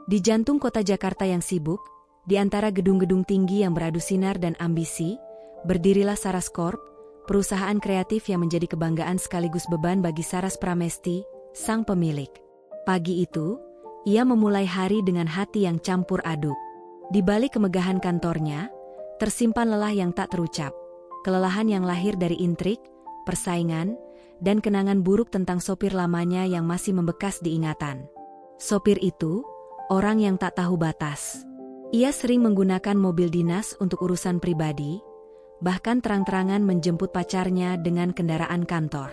Di jantung kota Jakarta yang sibuk, di antara gedung-gedung tinggi yang beradu sinar dan ambisi, berdirilah Saras Corp, perusahaan kreatif yang menjadi kebanggaan sekaligus beban bagi Saras Pramesti, sang pemilik. Pagi itu, ia memulai hari dengan hati yang campur aduk. Di balik kemegahan kantornya, tersimpan lelah yang tak terucap. Kelelahan yang lahir dari intrik, persaingan, dan kenangan buruk tentang sopir lamanya yang masih membekas di ingatan. Sopir itu, orang yang tak tahu batas. Ia sering menggunakan mobil dinas untuk urusan pribadi, bahkan terang-terangan menjemput pacarnya dengan kendaraan kantor.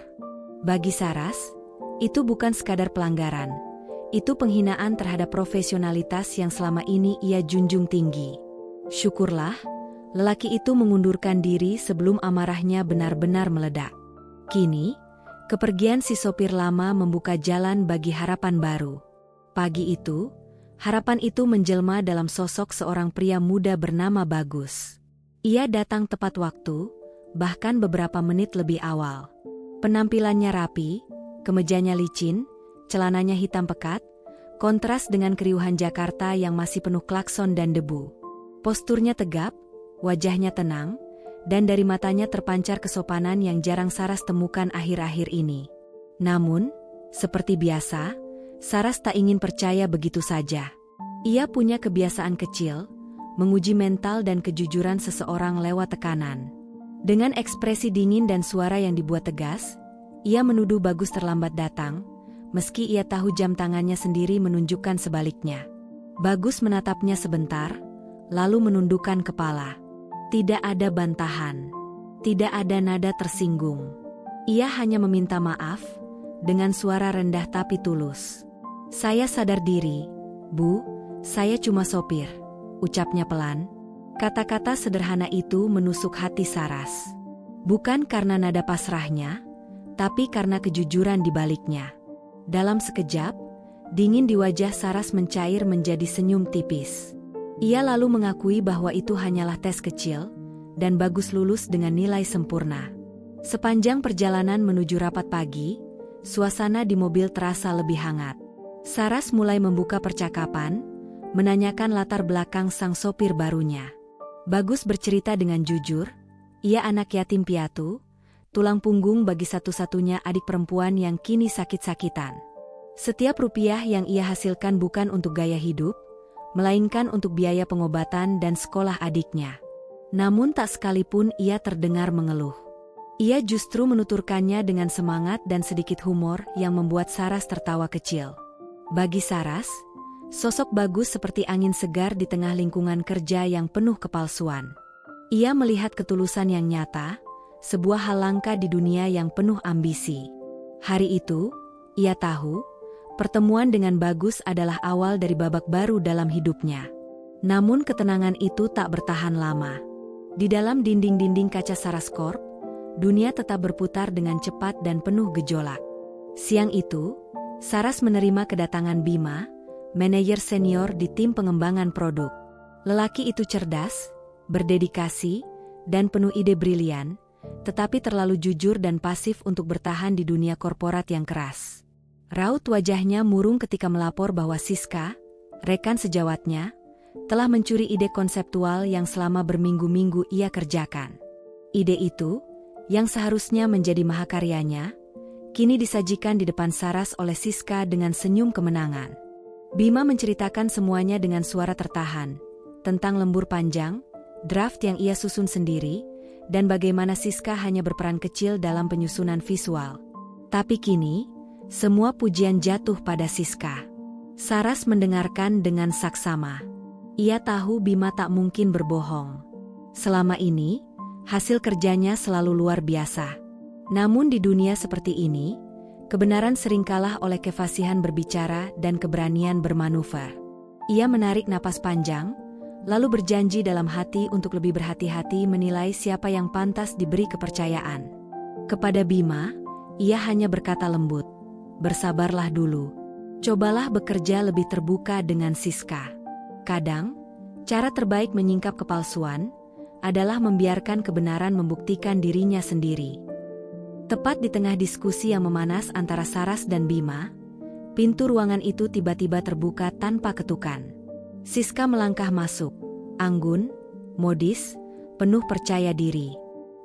Bagi Saras, itu bukan sekadar pelanggaran. Itu penghinaan terhadap profesionalitas yang selama ini ia junjung tinggi. Syukurlah, lelaki itu mengundurkan diri sebelum amarahnya benar-benar meledak. Kini, kepergian si sopir lama membuka jalan bagi harapan baru. Pagi itu, harapan itu menjelma dalam sosok seorang pria muda bernama Bagus. Ia datang tepat waktu, bahkan beberapa menit lebih awal. Penampilannya rapi, kemejanya licin, celananya hitam pekat, kontras dengan keriuhan Jakarta yang masih penuh klakson dan debu. Posturnya tegap, wajahnya tenang, dan dari matanya terpancar kesopanan yang jarang Saras temukan akhir-akhir ini. Namun, seperti biasa, Saras tak ingin percaya begitu saja. Ia punya kebiasaan kecil, menguji mental dan kejujuran seseorang lewat tekanan. Dengan ekspresi dingin dan suara yang dibuat tegas, ia menuduh Bagus terlambat datang, meski ia tahu jam tangannya sendiri menunjukkan sebaliknya. Bagus menatapnya sebentar, lalu menundukkan kepala. Tidak ada bantahan, tidak ada nada tersinggung. Ia hanya meminta maaf, dengan suara rendah tapi tulus. "Saya sadar diri, Bu, saya cuma sopir," ucapnya pelan. Kata-kata sederhana itu menusuk hati Saras. Bukan karena nada pasrahnya, tapi karena kejujuran di baliknya. Dalam sekejap, dingin di wajah Saras mencair menjadi senyum tipis. Ia lalu mengakui bahwa itu hanyalah tes kecil, dan Bagus lulus dengan nilai sempurna. Sepanjang perjalanan menuju rapat pagi, suasana di mobil terasa lebih hangat. Saras mulai membuka percakapan, menanyakan latar belakang sang sopir barunya. Bagus bercerita dengan jujur, ia anak yatim piatu, tulang punggung bagi satu-satunya adik perempuan yang kini sakit-sakitan. Setiap rupiah yang ia hasilkan bukan untuk gaya hidup, melainkan untuk biaya pengobatan dan sekolah adiknya. Namun tak sekalipun ia terdengar mengeluh. Ia justru menuturkannya dengan semangat dan sedikit humor yang membuat Saras tertawa kecil. Bagi Saras, sosok Bagus seperti angin segar di tengah lingkungan kerja yang penuh kepalsuan. Ia melihat ketulusan yang nyata, sebuah hal langka di dunia yang penuh ambisi. Hari itu, ia tahu, pertemuan dengan Bagus adalah awal dari babak baru dalam hidupnya. Namun ketenangan itu tak bertahan lama. Di dalam dinding-dinding kaca Saras Corp, dunia tetap berputar dengan cepat dan penuh gejolak. Siang itu, Saras menerima kedatangan Bima, manajer senior di tim pengembangan produk. Lelaki itu cerdas, berdedikasi, dan penuh ide brilian, tetapi terlalu jujur dan pasif untuk bertahan di dunia korporat yang keras. Raut wajahnya murung ketika melapor bahwa Siska, rekan sejawatnya, telah mencuri ide konseptual yang selama berminggu-minggu ia kerjakan. Ide itu, yang seharusnya menjadi mahakaryanya, kini disajikan di depan Saras oleh Siska dengan senyum kemenangan. Bima menceritakan semuanya dengan suara tertahan, tentang lembur panjang, draft yang ia susun sendiri, dan bagaimana Siska hanya berperan kecil dalam penyusunan visual. Tapi kini, semua pujian jatuh pada Siska. Saras mendengarkan dengan saksama. Ia tahu Bima tak mungkin berbohong. Selama ini, hasil kerjanya selalu luar biasa. Namun di dunia seperti ini, kebenaran sering kalah oleh kefasihan berbicara dan keberanian bermanuver. Ia menarik napas panjang, lalu berjanji dalam hati untuk lebih berhati-hati menilai siapa yang pantas diberi kepercayaan. Kepada Bima, ia hanya berkata lembut, "Bersabarlah dulu. Cobalah bekerja lebih terbuka dengan Siska." Kadang, cara terbaik menyingkap kepalsuan adalah membiarkan kebenaran membuktikan dirinya sendiri. Tepat di tengah diskusi yang memanas antara Saras dan Bima, Pintu ruangan itu tiba-tiba terbuka tanpa ketukan. Siska melangkah masuk, anggun, modis, penuh percaya diri.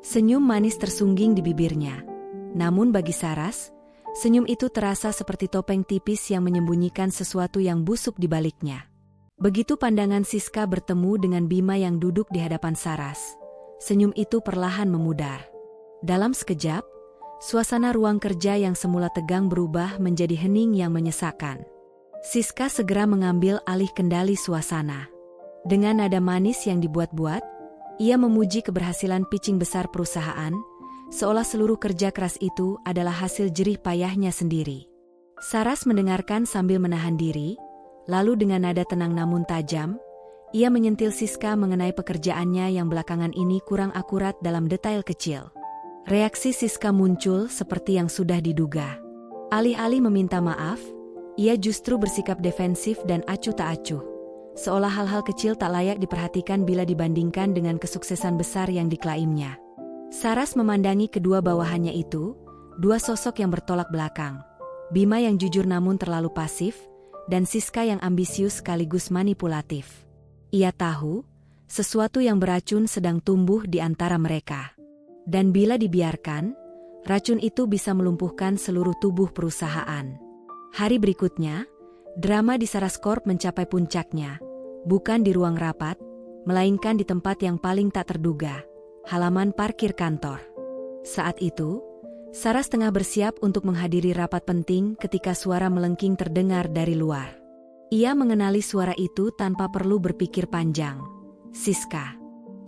Senyum manis tersungging di bibirnya. Namun bagi Saras, senyum itu terasa seperti topeng tipis yang menyembunyikan sesuatu yang busuk di baliknya. Begitu pandangan Siska bertemu dengan Bima yang duduk di hadapan Saras, senyum itu perlahan memudar. Dalam sekejap, suasana ruang kerja yang semula tegang berubah menjadi hening yang menyesakan. Siska segera mengambil alih kendali suasana. Dengan nada manis yang dibuat-buat, ia memuji keberhasilan pitching besar perusahaan, seolah seluruh kerja keras itu adalah hasil jerih payahnya sendiri. Saras mendengarkan sambil menahan diri, lalu dengan nada tenang namun tajam, ia menyentil Siska mengenai pekerjaannya yang belakangan ini kurang akurat dalam detail kecil. Reaksi Siska muncul seperti yang sudah diduga. Alih-alih meminta maaf, ia justru bersikap defensif dan acuh tak acuh. Seolah hal-hal kecil tak layak diperhatikan bila dibandingkan dengan kesuksesan besar yang diklaimnya. Saras memandangi kedua bawahannya itu, dua sosok yang bertolak belakang. Bima yang jujur namun terlalu pasif, dan Siska yang ambisius sekaligus manipulatif. Ia tahu, sesuatu yang beracun sedang tumbuh di antara mereka. Dan bila dibiarkan, racun itu bisa melumpuhkan seluruh tubuh perusahaan. Hari berikutnya, drama di Saras Corp mencapai puncaknya, bukan di ruang rapat, melainkan di tempat yang paling tak terduga, halaman parkir kantor. Saat itu, Saras tengah bersiap untuk menghadiri rapat penting ketika suara melengking terdengar dari luar. Ia mengenali suara itu tanpa perlu berpikir panjang. Siska.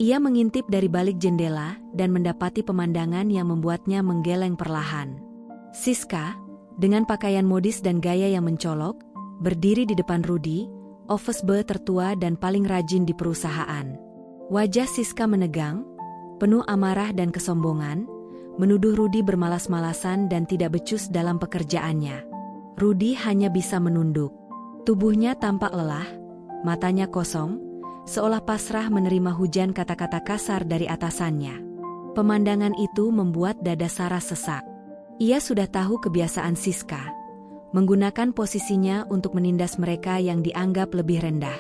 Ia mengintip dari balik jendela dan mendapati pemandangan yang membuatnya menggeleng perlahan. Siska, dengan pakaian modis dan gaya yang mencolok, berdiri di depan Rudy, office boy tertua dan paling rajin di perusahaan. Wajah Siska menegang, penuh amarah dan kesombongan, menuduh Rudy bermalas-malasan dan tidak becus dalam pekerjaannya. Rudy hanya bisa menunduk. Tubuhnya tampak lelah, matanya kosong, seolah pasrah menerima hujan kata-kata kasar dari atasannya. Pemandangan itu membuat dada Saras sesak. Ia sudah tahu kebiasaan Siska, menggunakan posisinya untuk menindas mereka yang dianggap lebih rendah.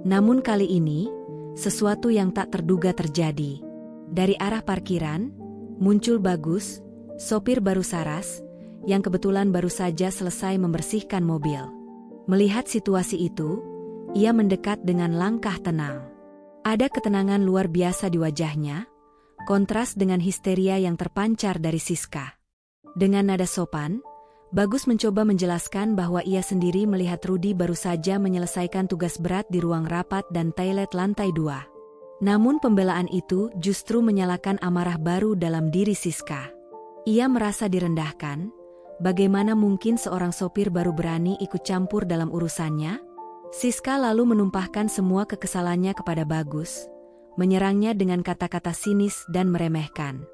Namun kali ini, sesuatu yang tak terduga terjadi. Dari arah parkiran, muncul Bagus, sopir baru Saras, yang kebetulan baru saja selesai membersihkan mobil. Melihat situasi itu, ia mendekat dengan langkah tenang. Ada ketenangan luar biasa di wajahnya, kontras dengan histeria yang terpancar dari Siska. Dengan nada sopan, Bagus mencoba menjelaskan bahwa ia sendiri melihat Rudy baru saja menyelesaikan tugas berat di ruang rapat dan toilet lantai 2. Namun pembelaan itu justru menyalakan amarah baru dalam diri Siska. Ia merasa direndahkan, bagaimana mungkin seorang sopir baru berani ikut campur dalam urusannya? Siska lalu menumpahkan semua kekesalannya kepada Bagus, menyerangnya dengan kata-kata sinis dan meremehkan.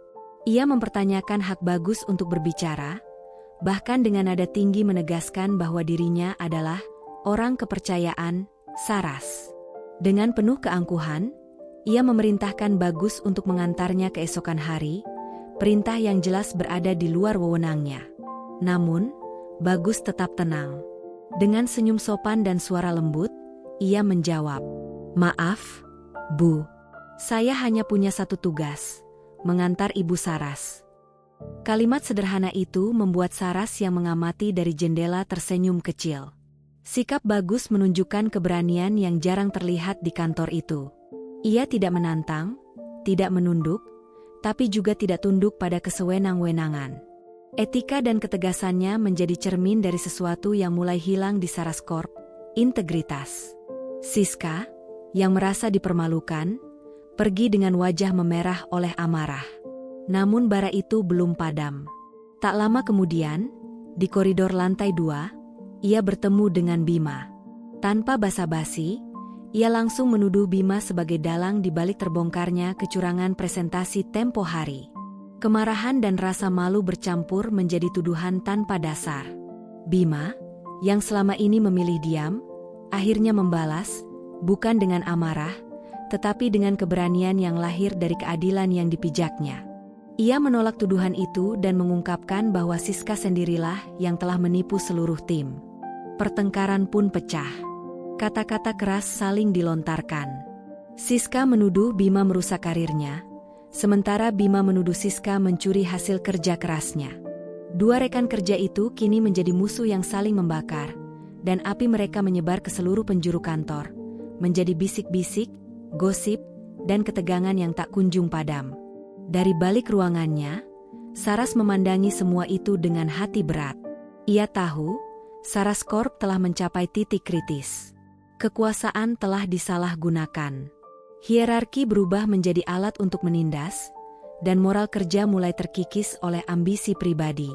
Ia mempertanyakan hak Bagus untuk berbicara, bahkan dengan nada tinggi menegaskan bahwa dirinya adalah orang kepercayaan Saras. Dengan penuh keangkuhan, ia memerintahkan Bagus untuk mengantarnya keesokan hari, perintah yang jelas berada di luar wewenangnya. Namun, Bagus tetap tenang. Dengan senyum sopan dan suara lembut, ia menjawab, "Maaf, Bu. Saya hanya punya satu tugas, mengantar Ibu Saras." Kalimat sederhana itu membuat Saras yang mengamati dari jendela tersenyum kecil. Sikap Bagus menunjukkan keberanian yang jarang terlihat di kantor itu. Ia tidak menantang, tidak menunduk, tapi juga tidak tunduk pada kesewenang-wenangan. Etika dan ketegasannya menjadi cermin dari sesuatu yang mulai hilang di Saras Corp, integritas. Siska, yang merasa dipermalukan, pergi dengan wajah memerah oleh amarah. Namun bara itu belum padam. Tak lama kemudian, di koridor lantai 2, ia bertemu dengan Bima. Tanpa basa-basi, ia langsung menuduh Bima sebagai dalang di balik terbongkarnya kecurangan presentasi tempo hari. Kemarahan dan rasa malu bercampur menjadi tuduhan tanpa dasar. Bima, yang selama ini memilih diam, akhirnya membalas, bukan dengan amarah, tetapi dengan keberanian yang lahir dari keadilan yang dipijaknya. Ia menolak tuduhan itu dan mengungkapkan bahwa Siska sendirilah yang telah menipu seluruh tim. Pertengkaran pun pecah. Kata-kata keras saling dilontarkan. Siska menuduh Bima merusak karirnya, sementara Bima menuduh Siska mencuri hasil kerja kerasnya. Dua rekan kerja itu kini menjadi musuh yang saling membakar, dan api mereka menyebar ke seluruh penjuru kantor, menjadi bisik-bisik, gosip, dan ketegangan yang tak kunjung padam. Dari balik ruangannya, Saras memandangi semua itu dengan hati berat. Ia tahu, Saras Corp telah mencapai titik kritis. Kekuasaan telah disalahgunakan. Hierarki berubah menjadi alat untuk menindas, dan moral kerja mulai terkikis oleh ambisi pribadi.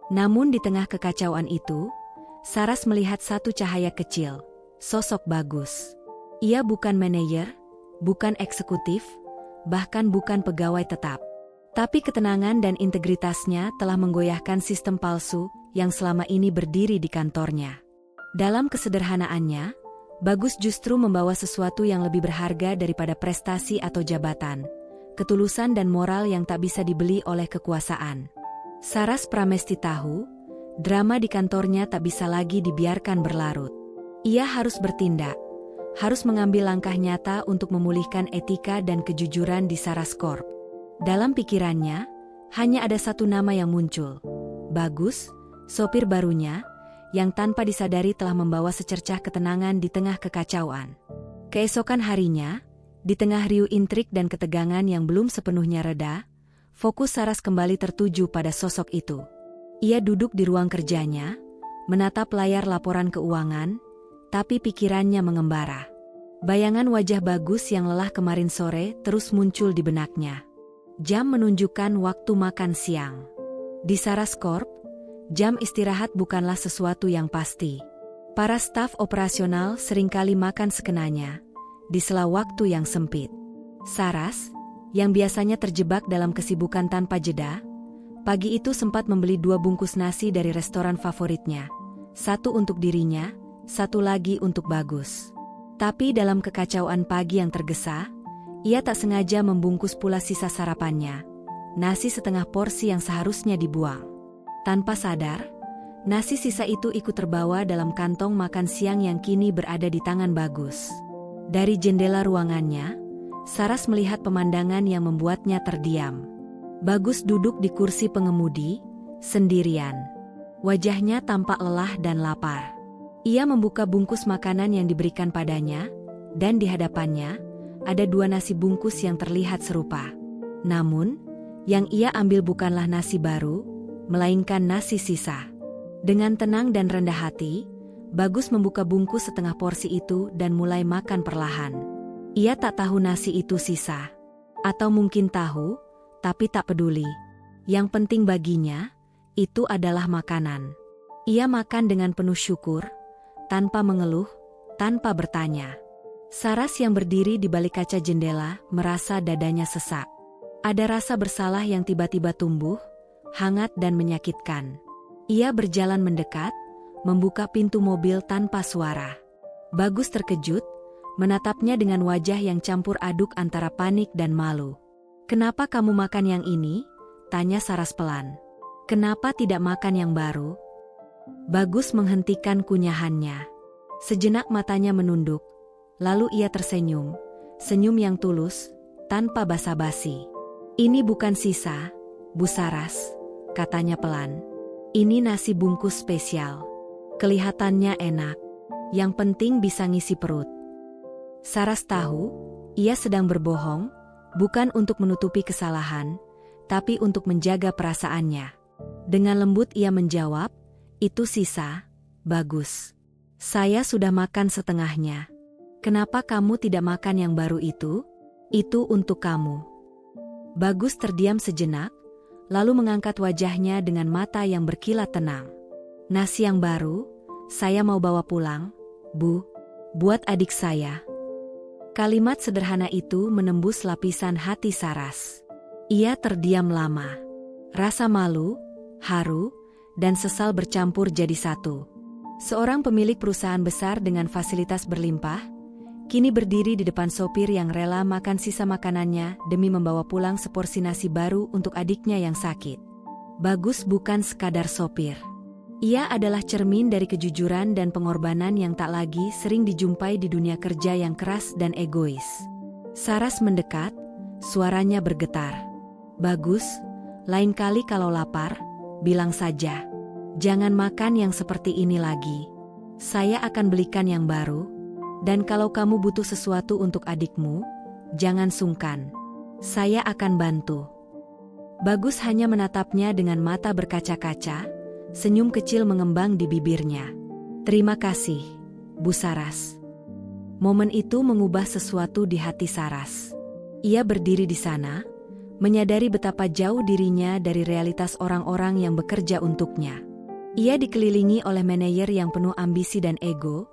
Namun di tengah kekacauan itu, Saras melihat satu cahaya kecil, sosok Bagus. Ia bukan manajer, bukan eksekutif, bahkan bukan pegawai tetap. Tapi ketenangan dan integritasnya telah menggoyahkan sistem palsu yang selama ini berdiri di kantornya. Dalam kesederhanaannya, Bagus justru membawa sesuatu yang lebih berharga daripada prestasi atau jabatan, ketulusan dan moral yang tak bisa dibeli oleh kekuasaan. Saras Pramesti tahu, drama di kantornya tak bisa lagi dibiarkan berlarut. Ia harus bertindak, harus mengambil langkah nyata untuk memulihkan etika dan kejujuran di Saras Corp. Dalam pikirannya, hanya ada satu nama yang muncul. Bagus, sopir barunya, yang tanpa disadari telah membawa secercah ketenangan di tengah kekacauan. Keesokan harinya, di tengah riuh intrik dan ketegangan yang belum sepenuhnya reda, fokus Saras kembali tertuju pada sosok itu. Ia duduk di ruang kerjanya, menatap layar laporan keuangan, tapi pikirannya mengembara. Bayangan wajah Bagus yang lelah kemarin sore terus muncul di benaknya. Jam menunjukkan waktu makan siang. Di Saras Corp, jam istirahat bukanlah sesuatu yang pasti. Para staf operasional seringkali makan sekenanya, di sela waktu yang sempit. Saras, yang biasanya terjebak dalam kesibukan tanpa jeda, pagi itu sempat membeli 2 bungkus nasi dari restoran favoritnya. Satu untuk dirinya, satu lagi untuk Bagus. Tapi dalam kekacauan pagi yang tergesa, ia tak sengaja membungkus pula sisa sarapannya, nasi setengah porsi yang seharusnya dibuang. Tanpa sadar, nasi sisa itu ikut terbawa dalam kantong makan siang yang kini berada di tangan Bagus. Dari jendela ruangannya, Saras melihat pemandangan yang membuatnya terdiam. Bagus duduk di kursi pengemudi, sendirian. Wajahnya tampak lelah dan lapar. Ia membuka bungkus makanan yang diberikan padanya, dan di hadapannya, ada 2 nasi bungkus yang terlihat serupa. Namun, yang ia ambil bukanlah nasi baru, melainkan nasi sisa. Dengan tenang dan rendah hati, Bagus membuka bungkus setengah porsi itu dan mulai makan perlahan. Ia tak tahu nasi itu sisa. Atau mungkin tahu, tapi tak peduli. Yang penting baginya, itu adalah makanan. Ia makan dengan penuh syukur, tanpa mengeluh, tanpa bertanya. Saras yang berdiri di balik kaca jendela merasa dadanya sesak. Ada rasa bersalah yang tiba-tiba tumbuh, hangat dan menyakitkan. Ia berjalan mendekat, membuka pintu mobil tanpa suara. Bagus terkejut, menatapnya dengan wajah yang campur aduk antara panik dan malu. "Kenapa kamu makan yang ini?" tanya Saras pelan. "Kenapa tidak makan yang baru?" Bagus menghentikan kunyahannya. Sejenak matanya menunduk, lalu ia tersenyum, senyum yang tulus, tanpa basa-basi. "Ini bukan sisa, Bu Saras," katanya pelan. "Ini nasi bungkus spesial. Kelihatannya enak. Yang penting bisa ngisi perut." Saras tahu, ia sedang berbohong, bukan untuk menutupi kesalahan, tapi untuk menjaga perasaannya. Dengan lembut ia menjawab, "Itu sisa, Bagus. Saya sudah makan setengahnya. Kenapa kamu tidak makan yang baru itu? Itu untuk kamu." Bagus terdiam sejenak, lalu mengangkat wajahnya dengan mata yang berkilat tenang. "Nasi yang baru, saya mau bawa pulang, Bu. Buat adik saya." Kalimat sederhana itu menembus lapisan hati Saras. Ia terdiam lama. Rasa malu, haru, dan sesal bercampur jadi satu. Seorang pemilik perusahaan besar dengan fasilitas berlimpah, kini berdiri di depan sopir yang rela makan sisa makanannya demi membawa pulang seporsi nasi baru untuk adiknya yang sakit. Bagus bukan sekadar sopir. Ia adalah cermin dari kejujuran dan pengorbanan yang tak lagi sering dijumpai di dunia kerja yang keras dan egois. Saras mendekat, suaranya bergetar. Bagus, lain kali kalau lapar, bilang saja. Jangan makan yang seperti ini lagi. Saya akan belikan yang baru. Dan kalau kamu butuh sesuatu untuk adikmu, jangan sungkan. Saya akan bantu. Bagus hanya menatapnya dengan mata berkaca-kaca, senyum kecil mengembang di bibirnya. Terima kasih, Bu Saras. Momen itu mengubah sesuatu di hati Saras. Ia berdiri di sana, menyadari betapa jauh dirinya dari realitas orang-orang yang bekerja untuknya. Ia dikelilingi oleh manajer yang penuh ambisi dan ego,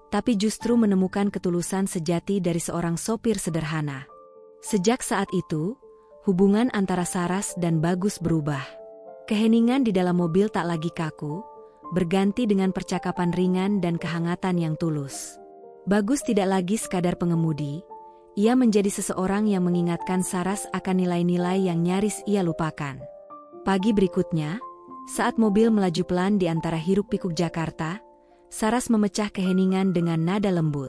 tapi justru menemukan ketulusan sejati dari seorang sopir sederhana. Sejak saat itu, hubungan antara Saras dan Bagus berubah. Keheningan di dalam mobil tak lagi kaku, berganti dengan percakapan ringan dan kehangatan yang tulus. Bagus tidak lagi sekadar pengemudi, ia menjadi seseorang yang mengingatkan Saras akan nilai-nilai yang nyaris ia lupakan. Pagi berikutnya, saat mobil melaju pelan di antara hiruk-pikuk Jakarta, Saras memecah keheningan dengan nada lembut.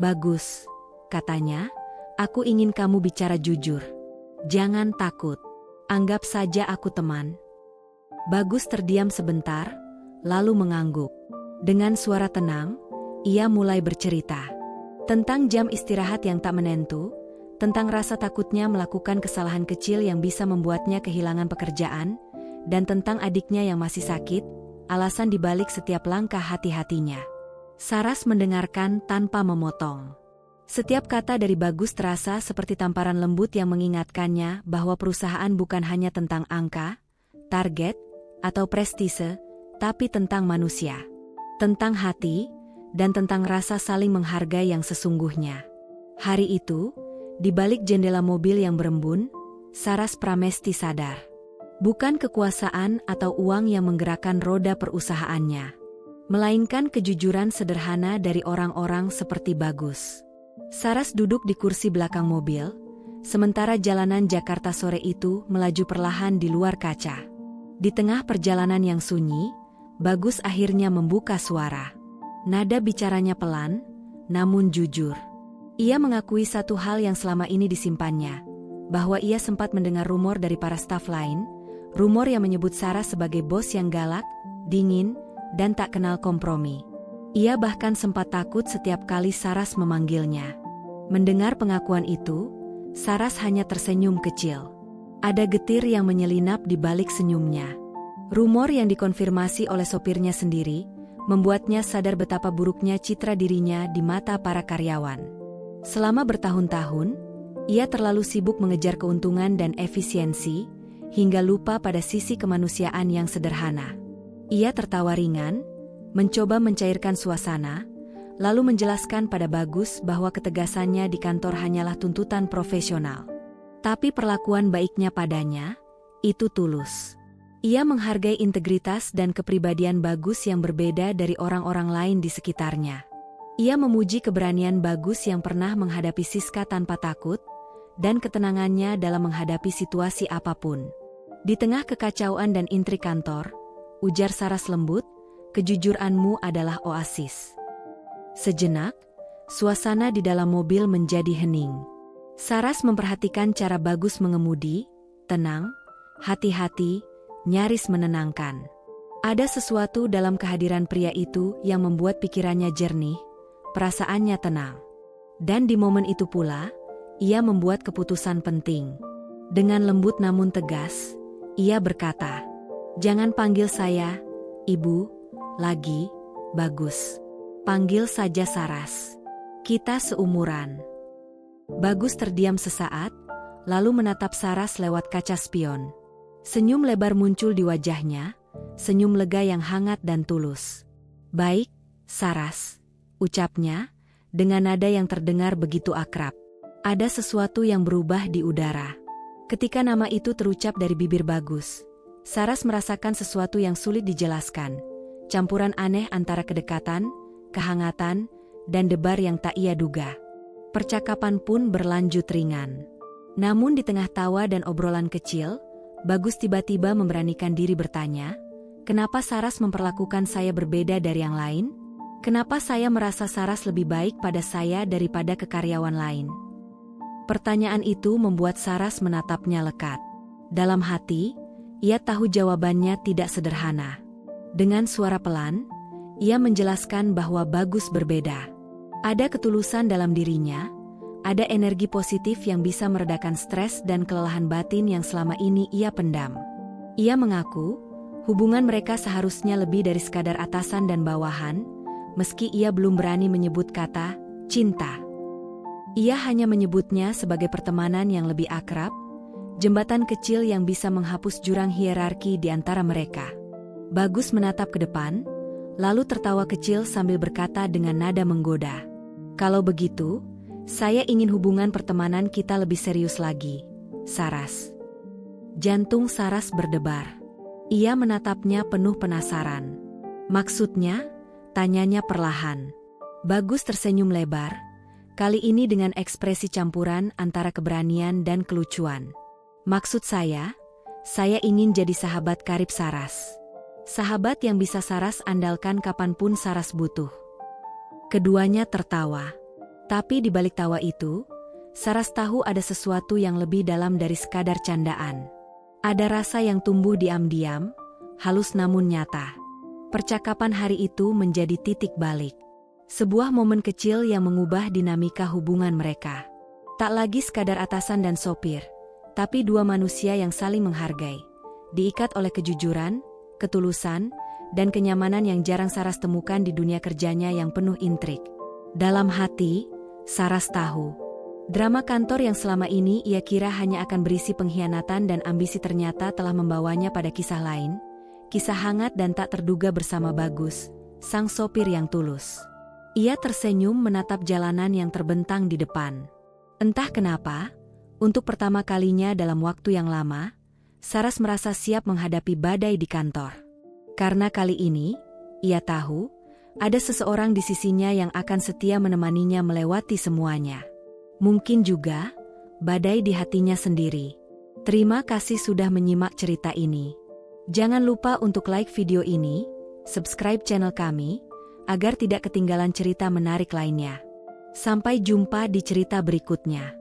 Bagus, katanya, aku ingin kamu bicara jujur. Jangan takut, anggap saja aku teman. Bagus terdiam sebentar, lalu mengangguk. Dengan suara tenang, ia mulai bercerita. Tentang jam istirahat yang tak menentu, tentang rasa takutnya melakukan kesalahan kecil yang bisa membuatnya kehilangan pekerjaan, dan tentang adiknya yang masih sakit, alasan dibalik setiap langkah hati-hatinya. Saras mendengarkan tanpa memotong. Setiap kata dari Bagus terasa seperti tamparan lembut yang mengingatkannya bahwa perusahaan bukan hanya tentang angka, target, atau prestise, tapi tentang manusia. Tentang hati, dan tentang rasa saling menghargai yang sesungguhnya. Hari itu, di balik jendela mobil yang berembun, Saras Pramesti sadar. Bukan kekuasaan atau uang yang menggerakkan roda perusahaannya, melainkan kejujuran sederhana dari orang-orang seperti Bagus. Saras duduk di kursi belakang mobil, sementara jalanan Jakarta sore itu melaju perlahan di luar kaca. Di tengah perjalanan yang sunyi, Bagus akhirnya membuka suara. Nada bicaranya pelan, namun jujur. Ia mengakui satu hal yang selama ini disimpannya, bahwa ia sempat mendengar rumor dari para staf lain, rumor yang menyebut Saras sebagai bos yang galak, dingin, dan tak kenal kompromi. Ia bahkan sempat takut setiap kali Saras memanggilnya. Mendengar pengakuan itu, Saras hanya tersenyum kecil. Ada getir yang menyelinap di balik senyumnya. Rumor yang dikonfirmasi oleh sopirnya sendiri, membuatnya sadar betapa buruknya citra dirinya di mata para karyawan. Selama bertahun-tahun, ia terlalu sibuk mengejar keuntungan dan efisiensi, hingga lupa pada sisi kemanusiaan yang sederhana. Ia tertawa ringan, mencoba mencairkan suasana, lalu menjelaskan pada Bagus bahwa ketegasannya di kantor hanyalah tuntutan profesional. Tapi perlakuan baiknya padanya, itu tulus. Ia menghargai integritas dan kepribadian Bagus yang berbeda dari orang-orang lain di sekitarnya. Ia memuji keberanian Bagus yang pernah menghadapi Siska tanpa takut, dan ketenangannya dalam menghadapi situasi apapun. Di tengah kekacauan dan intrik kantor, ujar Saras lembut, kejujuranmu adalah oasis. Sejenak, suasana di dalam mobil menjadi hening. Saras memperhatikan cara Bagus mengemudi, tenang, hati-hati, nyaris menenangkan. Ada sesuatu dalam kehadiran pria itu yang membuat pikirannya jernih, perasaannya tenang. Dan di momen itu pula, ia membuat keputusan penting. Dengan lembut namun tegas, ia berkata, "Jangan panggil saya, Ibu, lagi, Bagus. Panggil saja Saras. Kita seumuran." Bagus terdiam sesaat, lalu menatap Saras lewat kaca spion. Senyum lebar muncul di wajahnya, senyum lega yang hangat dan tulus. "Baik, Saras," ucapnya, dengan nada yang terdengar begitu akrab. Ada sesuatu yang berubah di udara. Ketika nama itu terucap dari bibir Bagus, Saras merasakan sesuatu yang sulit dijelaskan. Campuran aneh antara kedekatan, kehangatan, dan debar yang tak ia duga. Percakapan pun berlanjut ringan. Namun di tengah tawa dan obrolan kecil, Bagus tiba-tiba memberanikan diri bertanya, Kenapa Saras memperlakukan saya berbeda dari yang lain? Kenapa saya merasa Saras lebih baik pada saya daripada ke karyawan lain? Pertanyaan itu membuat Saras menatapnya lekat. Dalam hati, ia tahu jawabannya tidak sederhana. Dengan suara pelan, ia menjelaskan bahwa Bagus berbeda. Ada ketulusan dalam dirinya, ada energi positif yang bisa meredakan stres dan kelelahan batin yang selama ini ia pendam. Ia mengaku, hubungan mereka seharusnya lebih dari sekadar atasan dan bawahan, meski ia belum berani menyebut kata cinta. Ia hanya menyebutnya sebagai pertemanan yang lebih akrab, jembatan kecil yang bisa menghapus jurang hierarki di antara mereka. Bagus menatap ke depan, lalu tertawa kecil sambil berkata dengan nada menggoda. Kalau begitu, saya ingin hubungan pertemanan kita lebih serius lagi, Saras. Jantung Saras berdebar. Ia menatapnya penuh penasaran. Maksudnya? Tanyanya perlahan. Bagus tersenyum lebar, kali ini dengan ekspresi campuran antara keberanian dan kelucuan. Maksud saya ingin jadi sahabat karib Saras. Sahabat yang bisa Saras andalkan kapanpun Saras butuh. Keduanya tertawa. Tapi di balik tawa itu, Saras tahu ada sesuatu yang lebih dalam dari sekadar candaan. Ada rasa yang tumbuh diam-diam, halus namun nyata. Percakapan hari itu menjadi titik balik. Sebuah momen kecil yang mengubah dinamika hubungan mereka. Tak lagi sekadar atasan dan sopir, tapi dua manusia yang saling menghargai. Diikat oleh kejujuran, ketulusan, dan kenyamanan yang jarang Saras temukan di dunia kerjanya yang penuh intrik. Dalam hati, Saras tahu, drama kantor yang selama ini ia kira hanya akan berisi pengkhianatan dan ambisi ternyata telah membawanya pada kisah lain, kisah hangat dan tak terduga bersama Bagus, sang sopir yang tulus. Ia tersenyum menatap jalanan yang terbentang di depan. Entah kenapa, untuk pertama kalinya dalam waktu yang lama, Saras merasa siap menghadapi badai di kantor. Karena kali ini, ia tahu, ada seseorang di sisinya yang akan setia menemaninya melewati semuanya. Mungkin juga, badai di hatinya sendiri. Terima kasih sudah menyimak cerita ini. Jangan lupa untuk like video ini, subscribe channel kami, agar tidak ketinggalan cerita menarik lainnya. Sampai jumpa di cerita berikutnya.